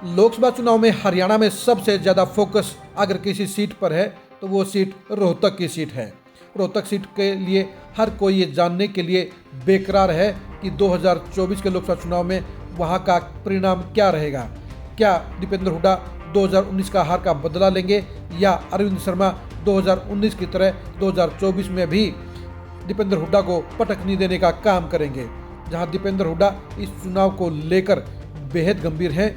लोकसभा चुनाव में हरियाणा में सबसे ज़्यादा फोकस अगर किसी सीट पर है तो वो सीट रोहतक की सीट है। रोहतक सीट के लिए हर कोई ये जानने के लिए बेकरार है कि 2024 के लोकसभा चुनाव में वहाँ का परिणाम क्या रहेगा। क्या दीपेंद्र हुड्डा 2019 का हार का बदला लेंगे या अरविंद शर्मा 2019 की तरह 2024 में भी दीपेंद्र हुड्डा को पटकनी देने का काम करेंगे। जहां दीपेंद्र हुड्डा इस चुनाव को लेकर बेहद गंभीर हैं,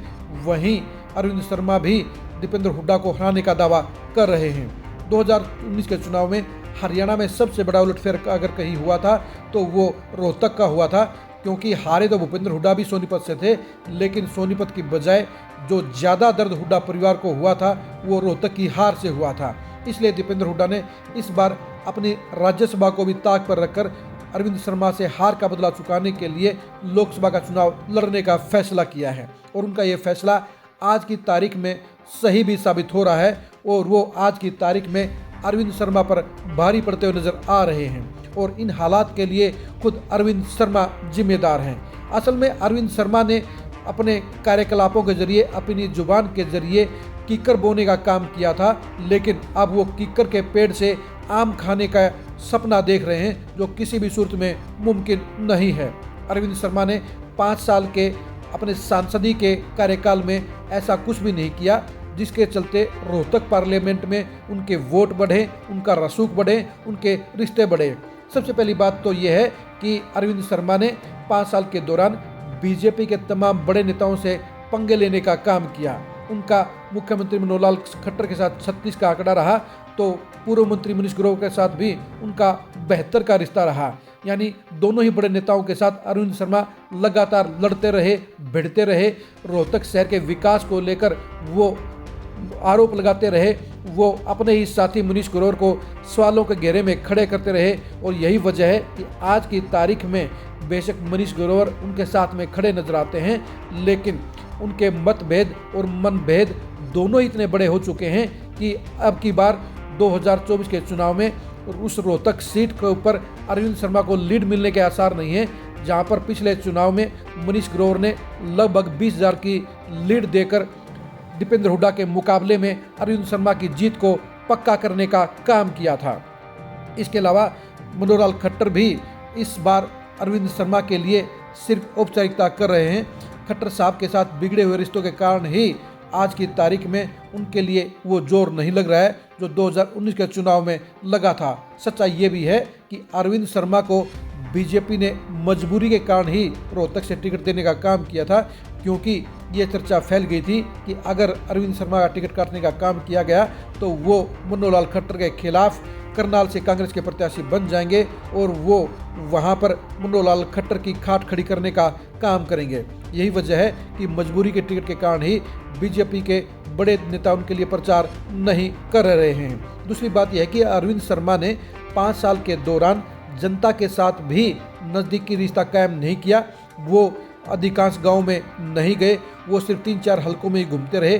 वहीं अरविंद शर्मा भी दीपेंद्र हुड्डा को हराने का दावा कर रहे हैं। 2019 के चुनाव में हरियाणा में सबसे बड़ा उलटफेर अगर कहीं हुआ था तो वो रोहतक का हुआ था, क्योंकि हारे तो भूपेंद्र हुड्डा भी सोनीपत से थे, लेकिन सोनीपत की बजाय जो ज़्यादा दर्द हुड्डा परिवार को हुआ था वो रोहतक की हार से हुआ था। इसलिए दीपेंद्र हुड्डा ने इस बार अपनी राज्यसभा को भी ताक पर रखकर अरविंद शर्मा से हार का बदला चुकाने के लिए लोकसभा का चुनाव लड़ने का फैसला किया है। और उनका ये फैसला आज की तारीख में सही भी साबित हो रहा है और वो आज की तारीख में अरविंद शर्मा पर भारी पड़ते हुए नजर आ रहे हैं। और इन हालात के लिए खुद अरविंद शर्मा जिम्मेदार हैं। असल में अरविंद शर्मा ने अपने कार्यकलापों के जरिए, अपनी जुबान के जरिए कीकर बोने का काम किया था, लेकिन अब वो कीकर के पेड़ से आम खाने का सपना देख रहे हैं, जो किसी भी सूरत में मुमकिन नहीं है। अरविंद शर्मा ने 5 साल के अपने सांसदी के कार्यकाल में ऐसा कुछ भी नहीं किया जिसके चलते रोहतक पार्लियामेंट में उनके वोट बढ़े, उनका रसूख बढ़े, उनके रिश्ते बढ़े। सबसे पहली बात तो यह है कि अरविंद शर्मा ने 5 साल के दौरान बीजेपी के तमाम बड़े नेताओं से पंगे लेने का काम किया। उनका मुख्यमंत्री मनोहर लाल खट्टर के साथ 36 का आंकड़ा रहा, तो पूर्व मंत्री मनीष ग्रोवर के साथ भी उनका 72 का रिश्ता रहा। यानी दोनों ही बड़े नेताओं के साथ अरविंद शर्मा लगातार लड़ते रहे, भिड़ते रहे। रोहतक शहर के विकास को लेकर वो आरोप लगाते रहे, वो अपने ही साथी मनीष ग्रोवर को सवालों के घेरे में खड़े करते रहे। और यही वजह है कि आज की तारीख में बेशक मनीष ग्रोवर उनके साथ में खड़े नजर आते हैं, लेकिन उनके मतभेद और मनभेद दोनों ही इतने बड़े हो चुके हैं कि अब की बार 2024 के चुनाव में उस रोहतक सीट के ऊपर अरविंद शर्मा को लीड मिलने के आसार नहीं है, जहां पर पिछले चुनाव में मनीष ग्रोवर ने लगभग 20,000 की लीड देकर दीपेंद्र हुड्डा के मुकाबले में अरविंद शर्मा की जीत को पक्का करने का काम किया था। इसके अलावा मनोहर लाल खट्टर भी इस बार अरविंद शर्मा के लिए सिर्फ औपचारिकता कर रहे हैं। खट्टर साहब के साथ बिगड़े हुए रिश्तों के कारण ही आज की तारीख में उनके लिए वो जोर नहीं लग रहा है जो 2019 के चुनाव में लगा था। सच्चाई ये भी है कि अरविंद शर्मा को बीजेपी ने मजबूरी के कारण ही रोहतक से टिकट देने का काम किया था, क्योंकि ये चर्चा फैल गई थी कि अगर अरविंद शर्मा का टिकट काटने का काम किया गया तो वो मनोहर लाल खट्टर के खिलाफ करनाल से कांग्रेस के प्रत्याशी बन जाएंगे और वो वहां पर मनोहर लाल खट्टर की खाट खड़ी करने का काम करेंगे। यही वजह है कि मजबूरी के टिकट के कारण ही बीजेपी के बड़े नेता उनके लिए प्रचार नहीं कर रहे हैं। दूसरी बात यह है कि अरविंद शर्मा ने 5 साल के दौरान जनता के साथ भी नज़दीकी रिश्ता कायम नहीं किया। वो अधिकांश गांव में नहीं गए, वो सिर्फ 3-4 हलकों में ही घूमते रहे।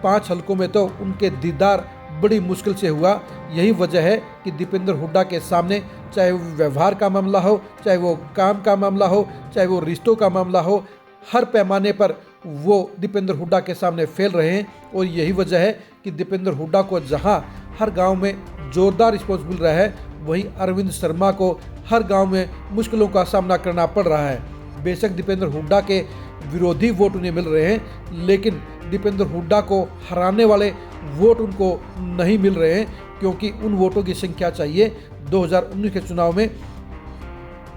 5 हलकों में तो उनके दीदार बड़ी मुश्किल से हुआ। यही वजह है कि दीपेंद्र हुड्डा के सामने, चाहे वो व्यवहार का मामला हो, चाहे वो काम का मामला हो, चाहे वो रिश्तों का मामला हो, हर पैमाने पर वो दीपेंद्र हुड्डा के सामने फेल रहे हैं। और यही वजह है कि दीपेंद्र हुड्डा को जहां हर गांव में जोरदार रिस्पॉन्स मिल रहा है, वहीं अरविंद शर्मा को हर गांव में मुश्किलों का सामना करना पड़ रहा है। बेशक दीपेंद्र हुड्डा के विरोधी वोट उन्हें मिल रहे हैं, लेकिन दीपेंद्र हुड्डा को हराने वाले वोट उनको नहीं मिल रहे हैं, क्योंकि उन वोटों की संख्या चाहिए। 2019 के चुनाव में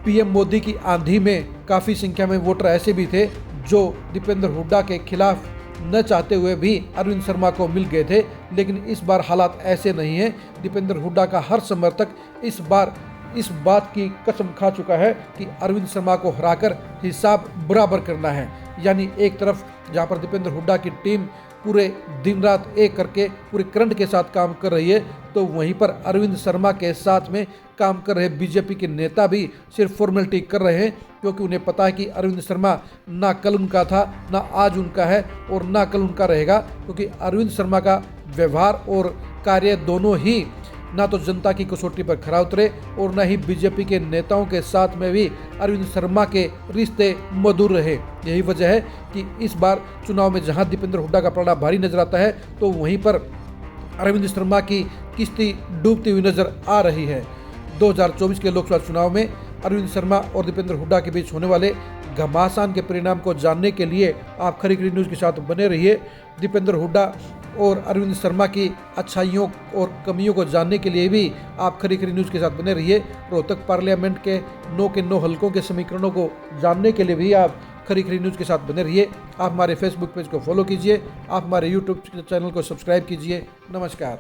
पीएम मोदी की आंधी में काफ़ी संख्या में वोटर ऐसे भी थे जो दीपेंद्र हुड्डा के खिलाफ न चाहते हुए भी अरविंद शर्मा को मिल गए थे। लेकिन इस बार हालात ऐसे नहीं हैं। दीपेंद्र हुड्डा का हर समर्थक इस बार इस बात की कसम खा चुका है कि अरविंद शर्मा को हराकर हिसाब बराबर करना है। यानी एक तरफ जहां पर दीपेंद्र हुड्डा की टीम पूरे दिन रात एक करके पूरे करंट के साथ काम कर रही है, तो वहीं पर अरविंद शर्मा के साथ में काम कर रहे बीजेपी के नेता भी सिर्फ फॉर्मेलिटी कर रहे हैं, क्योंकि उन्हें पता है कि अरविंद शर्मा ना कल उनका था, ना आज उनका है और ना कल उनका रहेगा। क्योंकि अरविंद शर्मा का व्यवहार और कार्य दोनों ही ना तो जनता की कसौटी पर खरा उतरे और न ही बीजेपी के नेताओं के साथ में भी अरविंद शर्मा के रिश्ते मधुर रहे। यही वजह है कि इस बार चुनाव में जहां दीपेंद्र हुड्डा का पलड़ा भारी नजर आता है तो वहीं पर अरविंद शर्मा की किश्ती डूबती हुई नजर आ रही है। 2024 के लोकसभा चुनाव में अरविंद शर्मा और दीपेंद्र हुड्डा के बीच होने वाले घमासान के परिणाम को जानने के लिए आप खरी खरी न्यूज़ के साथ बने रहिए। दीपेंद्र हुड्डा और अरविंद शर्मा की अच्छाइयों और कमियों को जानने के लिए भी आप खरी खरी न्यूज़ के साथ बने रहिए। रोहतक पार्लियामेंट के 9 हलकों के समीकरणों को जानने के लिए भी आप खरी खरी न्यूज़ के साथ बने रहिए। आप हमारे फेसबुक पेज को फॉलो कीजिए, आप हमारे यूट्यूब चैनल को सब्सक्राइब कीजिए। नमस्कार।